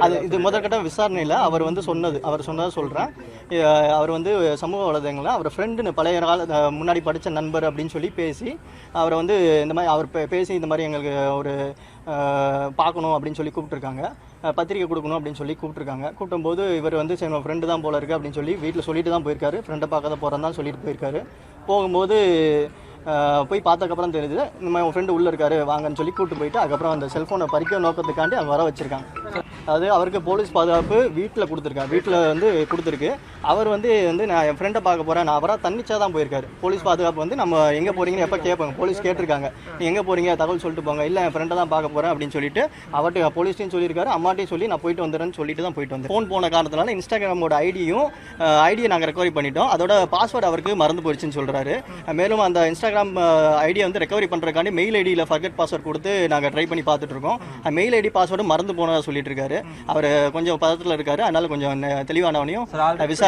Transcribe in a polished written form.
அது இது முதற்கட்ட விசாரணையில் அவர் வந்து அவர் சொன்னதை சொல்கிறேன். அவர் வந்து சமூக வலைதளங்களில் அவர் ஃப்ரெண்டுன்னு பழைய கால முன்னாடி படித்த நண்பர் அப்படின்னு சொல்லி பேசி அவரை வந்து இந்த மாதிரி அவர் பேசி இந்த மாதிரி எங்களுக்கு ஒரு பார்க்கணும் அப்படின்னு சொல்லி கூப்பிட்டுருக்காங்க, பத்திரிக்கை கொடுக்கணும் அப்படின்னு சொல்லி கூப்பிட்டும்போது இவர் வந்து சரி ஃப்ரெண்டு தான் போல இருக்குது அப்படின்னு சொல்லி வீட்டில் சொல்லிட்டு தான் போயிருக்காரு. ஃப்ரெண்டை பார்க்க தான் போகிறேன் தான் சொல்லிட்டு போயிருக்காரு. போகும்போது போய் பார்த்ததுக்கப்புறம் தெரியுது இந்த மாதிரி உங்கள் ஃப்ரெண்டு உள்ளே இருக்காரு வாங்கன்னு சொல்லி கூப்பிட்டு போயிட்டு அதுக்கப்புறம் அந்த செல்ஃபோனை பறிக்க நோக்கத்துக்காண்டி அங்கே வர வச்சுருக்காங்க. அதாவது அவருக்கு போலீஸ் பாதுகாப்பு வீட்டில் வந்து கொடுத்துருக்கு. அவர் வந்து நான் என் ஃப்ரெண்டை பார்க்க போகிறேன், நான் அவராக தன்னிச்சா தான் போயிருக்காரு. போலீஸ் பாதுகாப்பு வந்து நம்ம எங்கே போகிறீங்கன்னு எப்போ கேட்பாங்க, போலீஸ் கேட்டிருக்காங்க நீ எங்கே போகிறீங்க தகவல் சொல்லிட்டு போங்க, இல்லை என் ஃப்ரெண்டை தான் பார்க்க போகிறேன் அப்படின்னு சொல்லிட்டு அவர்கிட்ட போலீஸ்டையும் சொல்லியிருக்காரு, அம்மாட்டையும் சொல்லி நான் போயிட்டு வந்துடுறேன்னு சொல்லிட்டு தான் போயிட்டு வந்தேன். ஃபோன் போன காரணத்தினால இன்ஸ்டாகிராமோட ஐடியை நாங்கள் ரெக்கவரி பண்ணிட்டோம். அதோட பாஸ்வேர்டு அவருக்கு மறந்து போயிடுச்சுன்னு சொல்கிறாரு. மேலும் அந்த இன்ஸ்டாகிராம் ஐடியை வந்து ரெக்கவரி பண்ணுறதுக்காண்டி மெயில் ஐடியில் ஃபர்கெட் பாஸ்வேர்ட் கொடுத்து நாங்கள் ட்ரை பண்ணி பார்த்துட்டு இருக்கோம். மெயில் ஐடி பாஸ்வேர்டு மறந்து போனதாக சொல்லிட்டு இருக்காரு. அவர் கொஞ்சம் பதத்தில் இருக்காரு. அதனால கொஞ்சம் தெளிவானவனையும் விசாரிச்சு